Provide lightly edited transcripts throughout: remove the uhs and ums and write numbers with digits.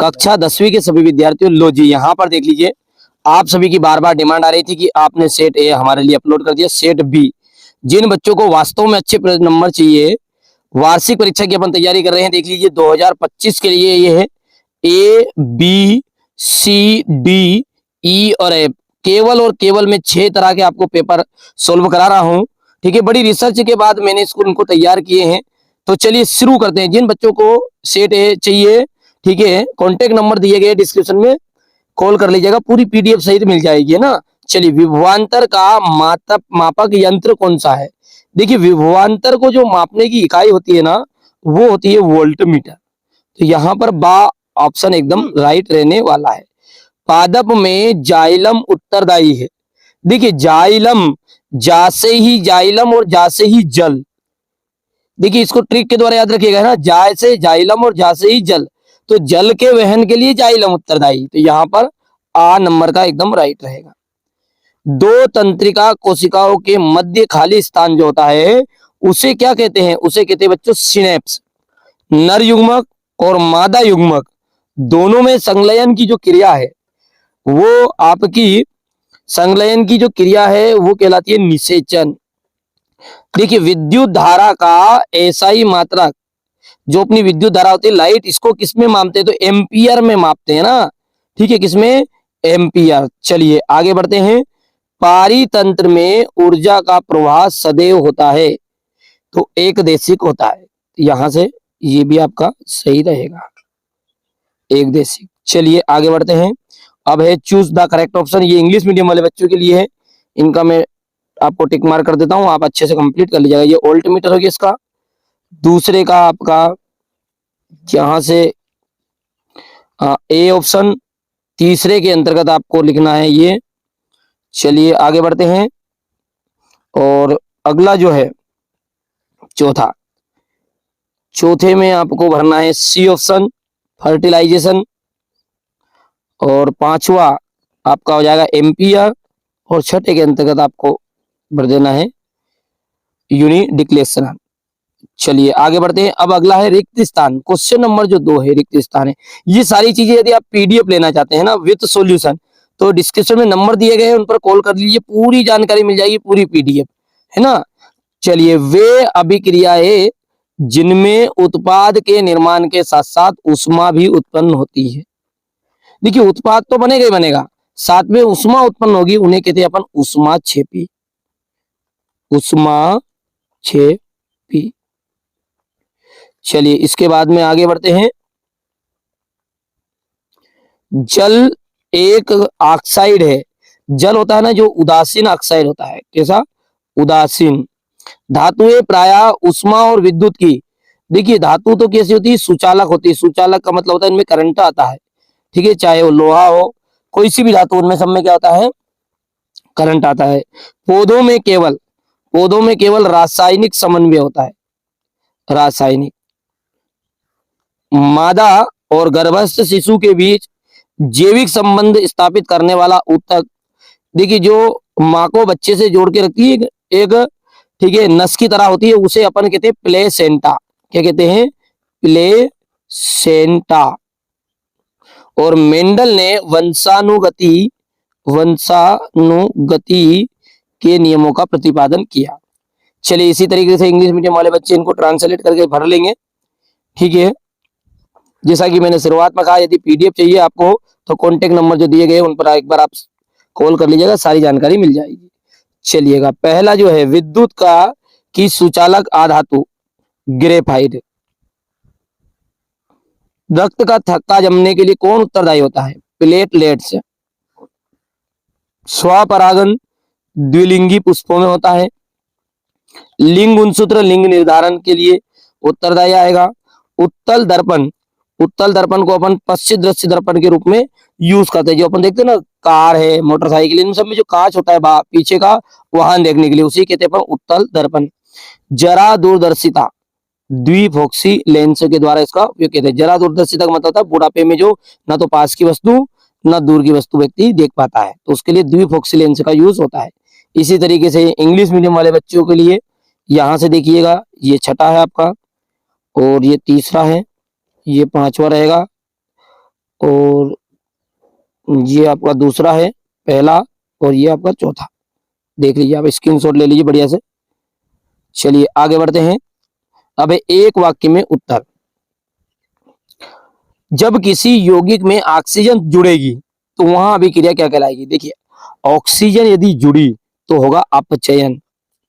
कक्षा 10वीं के सभी विद्यार्थियों, लो जी यहाँ पर देख लीजिए, आप सभी की बार बार डिमांड आ रही थी कि आपने सेट ए हमारे लिए अपलोड कर दिया। सेट बी, जिन बच्चों को वास्तव में अच्छे नंबर चाहिए, वार्षिक परीक्षा की अपन तैयारी कर रहे हैं, देख लीजिए 2025 के लिए ये है ए बी सी डी ई और एफ, केवल और केवल मैं 6 तरह के आपको पेपर सोल्व करा रहा हूं। ठीक है, बड़ी रिसर्च के बाद मैंने इसको उनको तैयार किए हैं। तो चलिए शुरू करते हैं। जिन बच्चों को सेट ए चाहिए, ठीक है, कॉन्टेक्ट नंबर दिए गए डिस्क्रिप्शन में, कॉल कर लीजिएगा, पूरी पीडीएफ सहित मिल जाएगी, है ना। चलिए, विभवांतर का मापक यंत्र कौन सा है? देखिए, विभवांतर को जो मापने की इकाई होती है ना, वो होती है वोल्ट मीटर। तो यहाँ पर बा ऑप्शन एकदम राइट रहने वाला है। पादप में जाइलम उत्तरदायी है। देखिए, जाइलम, जा से ही जाइलम और जा से ही जल। देखिए, इसको ट्रिक के द्वारा याद रखिएगा ना, जा से जाइलम और जा से ही जल, तो जल के वहन के लिए जाइलम उत्तरदायी। तो यहाँ पर आ नंबर का एकदम राइट रहेगा। दो तंत्रिका कोशिकाओं के मध्य खाली स्थान जो होता है, उसे क्या कहते हैं? उसे कहते हैं बच्चों सिनेप्स। नर युग्मक और मादा युग्मक दोनों में संलयन की जो क्रिया है, वो आपकी संलयन की जो क्रिया है वो कहलाती है निषेचन। देखिए, विद्युत धारा का एसआई मात्रक, जो अपनी विद्युत धारा होती है लाइट, इसको किसमें मापते हैं? तो एम्पियर में मापते हैं ना। ठीक है, किसमें? एम्पियर। चलिए आगे बढ़ते हैं। पारितंत्र में ऊर्जा का प्रवाह सदैव होता है, तो एक देशिक होता है। यहां से ये भी आपका सही रहेगा, एक देशिक। चलिए आगे बढ़ते हैं। अब है चूज द करेक्ट ऑप्शन। ये इंग्लिश मीडियम वाले बच्चों के लिए है, इनका मैं आपको टिक मार्क कर देता हूं, आप अच्छे से कंप्लीट कर लीजिएगा। ये वोल्ट मीटर हो गया इसका। दूसरे का आपका यहां से ए ऑप्शन, तीसरे के अंतर्गत आपको लिखना है ये। चलिए आगे बढ़ते हैं। और अगला जो है चौथा, चौथे में आपको भरना है सी ऑप्शन, फर्टिलाइजेशन। और पांचवा आपका हो जाएगा एम्पियर, और छठे के अंतर्गत आपको भर देना है यूनिडिक्लेशन। चलिए आगे बढ़ते हैं। अब अगला है रिक्त स्थान। क्वेश्चन नंबर जो 2 है, रिक्त स्थान है। ये सारी चीजें यदि आप पीडीएफ लेना चाहते हैं ना विद सॉल्यूशन, तो डिस्क्रिप्शन में नंबर दिए गए हैं, उन पर कॉल कर लीजिए, पूरी जानकारी मिल जाएगी, पूरी पीडीएफ, है ना। चलिए, वे अभिक्रियाएं जिनमें उत्पाद के निर्माण के साथ साथ ऊष्मा भी उत्पन्न होती है। देखिए, उत्पाद तो बनेगा ही बनेगा, साथ में ऊष्मा उत्पन्न होगी, उन्हें कहते हैं अपन ऊष्माक्षेपी। ऊष्माक्षेपी। चलिए इसके बाद में आगे बढ़ते हैं। जल एक ऑक्साइड है। जल होता है ना जो उदासीन ऑक्साइड होता है, कैसा? उदासीन। धातुएं प्रायः ऊष्मा और विद्युत की, देखिए धातु तो कैसी होती है? सुचालक होती है। सुचालक का मतलब होता है इनमें करंट आता है। ठीक है, चाहे वो लोहा हो, कोई सी भी धातु, उनमें सब में क्या होता है? करंट आता है। पौधों में केवल रासायनिक समन्वय होता है, रासायनिक। मादा और गर्भस्थ शिशु के बीच जैविक संबंध स्थापित करने वाला ऊतक, देखिए जो माँ को बच्चे से जोड़ के रखती है एक, ठीक है, नस की तरह होती है, उसे अपन कहते हैं प्लेसेंटा। क्या कहते हैं? प्लेसेंटा। और मेंडल ने वंशानुगति के नियमों का प्रतिपादन किया। चलिए इसी तरीके से इंग्लिश मीडियम वाले बच्चे इनको ट्रांसलेट करके भर लेंगे। ठीक है, जैसा कि मैंने शुरुआत में कहा, यदि पीडीएफ चाहिए आपको तो कॉन्टेक्ट नंबर जो दिए गए उन पर एक बार आप कॉल कर लीजिएगा, सारी जानकारी मिल जाएगी। चलिएगा, पहला जो है विद्युत का की सुचालक आधातु ग्रेफाइट। रक्त का थक्का जमने के लिए कौन उत्तरदायी होता है? प्लेटलेट्स। स्वपरागन द्विलिंगी पुष्पों में होता है। लिंग गुणसूत्र लिंग निर्धारण के लिए उत्तरदायी आएगा। उत्तल दर्पण को अपन पश्चिम दृश्य दर्पण के रूप में यूज करते हैं। जो अपन देखते हैं ना, कार है, मोटरसाइकिल, इन सब में जो कांच होता है पीछे का वाहन देखने के लिए, उसी कहते हैं अपन उत्तल दर्पण। जरा दूरदर्शिता द्विफोक्सी लेंस के द्वारा इसका उपयोग कहते हैं। जरा दूरदर्शिता का मतलब था बुढ़ापे में जो ना तो पास की वस्तु ना दूर की वस्तु व्यक्ति देख पाता है, तो उसके लिए द्विफोक्सी लेंस का यूज होता है। इसी तरीके से इंग्लिश मीडियम वाले बच्चों के लिए यहां से देखिएगा, ये छठा है आपका, और ये तीसरा है, ये पांचवा रहेगा, और ये आपका दूसरा है पहला, और ये आपका चौथा। देख लीजिए, आप स्क्रीनशॉट ले लीजिए बढ़िया से। चलिए आगे बढ़ते हैं। अब एक वाक्य में उत्तर। जब किसी यौगिक में ऑक्सीजन जुड़ेगी तो वहां अभिक्रिया क्या कहलाएगी? देखिए, ऑक्सीजन यदि जुड़ी तो होगा अपचयन।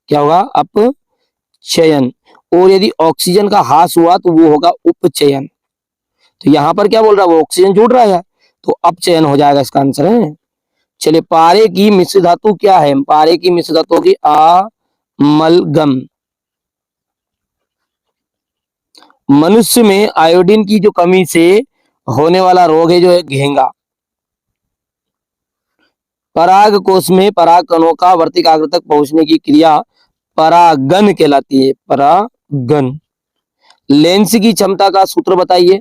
क्या होगा? अपचयन। और यदि ऑक्सीजन का ह्रास हुआ तो वो होगा उपचयन। तो यहां पर क्या बोल रहा है? वो ऑक्सीजन जुड़ रहा है तो अपचयन हो जाएगा, इसका आंसर है। चलिए, पारे की मिश्र धातु क्या है? पारे की मिश्र धातु की अमलगम। मनुष्य में आयोडीन की जो कमी से होने वाला रोग है जो है घेंगा। पराग कोश में पराग कणों का वर्तिकाग्र तक पहुंचने की क्रिया परागन कहलाती है। परागन। लेंस की क्षमता का सूत्र बताइए।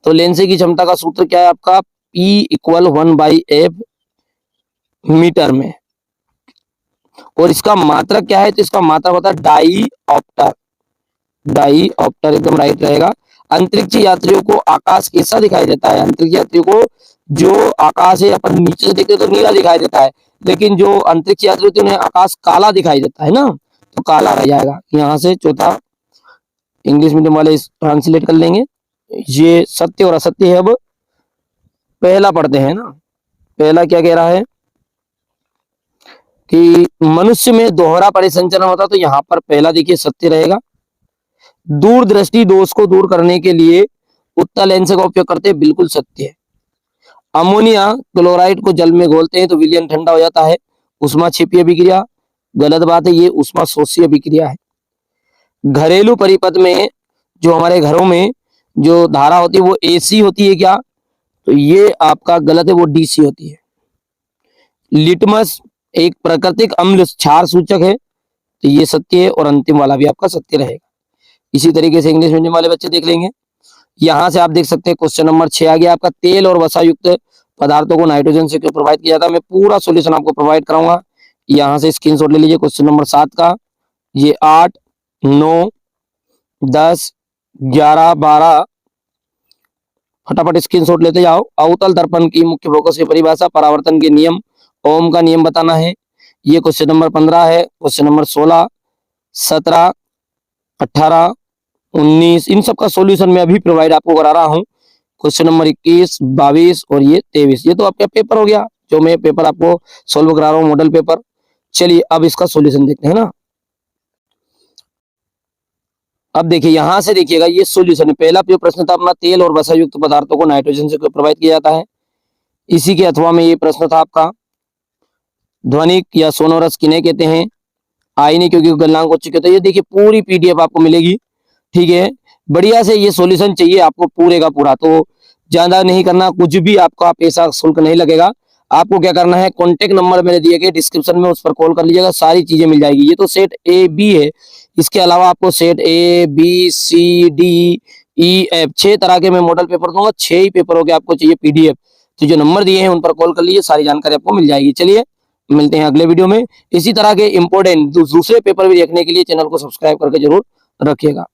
तो लेंस की क्षमता का सूत्र क्या है आपका? P इक्वल 1/F मीटर में। और इसका मात्रक क्या है? तो इसका मात्रक होता है डाईऑप्टर। डाईऑप्टर एकदम राइट रहेगा। अंतरिक्ष यात्रियों को आकाश कैसा दिखाई देता है? अंतरिक्ष यात्रियों को जो आकाश है अपन नीचे से देखते तो नीला दिखाई देता है, लेकिन जो अंतरिक्ष यात्री होते हैं उन्हें आकाश काला दिखाई देता है ना, तो काला रह जाएगा। यहाँ से चौथा इंग्लिश मीडियम वाले ट्रांसलेट कर लेंगे। ये सत्य और असत्य है। अब पहला पढ़ते हैं ना। पहला क्या कह रहा है कि मनुष्य में दोहरा परिसंचरण होता, तो यहाँ पर पहला देखिए सत्य रहेगा। दूरदृष्टि दोष को दूर करने के लिए उत्तल लेंस का उपयोग करते हैं, बिल्कुल सत्य है। अमोनिया क्लोराइड को जल में घोलते हैं तो विलयन ठंडा हो जाता है, उष्मा क्षेपीय अभिक्रिया, गलत बात है, ये उष्मा शोषीय अभिक्रिया है। घरेलू परिपथ में जो हमारे घरों में जो धारा होती है वो एसी होती है क्या? तो ये आपका गलत है, वो डीसी होती है। लिटमस एक प्राकृतिक अम्ल क्षार सूचक है, तो ये सत्य है, और अंतिम वाला भी आपका सत्य रहेगा। इसी तरीके से इंग्लिश मीडियम वाले बच्चे देख लेंगे। यहां से आप देख सकते हैं क्वेश्चन नंबर 6 आ गया आपका। तेल और वसा युक्त पदार्थों को नाइट्रोजन से क्यों प्रोवाइड किया जाता है? मैं पूरा सॉल्यूशन आपको प्रोवाइड कराऊंगा। यहां से स्क्रीनशॉट ले लीजिए क्वेश्चन नंबर 7 का। ये 8, 9, 10, 11, 12 फटाफट स्क्रीनशॉट लेते जाओ। अवतल दर्पण की मुख्य फोकस की परिभाषा, परावर्तन के नियम, ओम का नियम बताना है। ये क्वेश्चन नंबर 15 है। क्वेश्चन नंबर 16, 17, 18, 19 इन सब का सॉल्यूशन मैं अभी प्रोवाइड आपको करा रहा हूँ। क्वेश्चन नंबर 21, 22 और ये 23, ये तो आपका पेपर हो गया जो मैं पेपर आपको सॉल्व करा रहा हूँ, मॉडल पेपर। चलिए अब इसका सॉल्यूशन देखते हैं ना। अब देखिए यहां से देखिएगा, ये सॉल्यूशन है। पहला जो प्रश्न था अपना, तेल और वसा युक्त पदार्थों को नाइट्रोजन से प्रोवाइड किया जाता है। इसी के अथवा में ये प्रश्न था आपका, ध्वनिक या सोनोरस किन्हें कहते हैं? आईनी क्योंकि गलनांक उच्च होता है। ये देखिए पूरी पीडीएफ आपको मिलेगी, ठीक है। बढ़िया से ये सॉल्यूशन चाहिए आपको पूरे का पूरा, तो ज्यादा नहीं करना, कुछ भी आपका पैसा शुल्क नहीं लगेगा। आपको क्या करना है, कॉन्टेक्ट नंबर मैंने दिए गए डिस्क्रिप्शन में, उस पर कॉल कर लीजिएगा, सारी चीजें मिल जाएगी। ये तो सेट ए बी है, इसके अलावा आपको set A B C D E F 6 तरह के मैं मॉडल पेपर दूंगा। 6 ही पेपरों के आपको चाहिए पीडीएफ, तो जो नंबर दिए हैं उन पर कॉल कर लीजिए, सारी जानकारी आपको मिल जाएगी। चलिए मिलते हैं अगले वीडियो में। इसी तरह के इंपॉर्टेंट दूसरे पेपर भी देखने के लिए चैनल को सब्सक्राइब करके जरूर रखिएगा।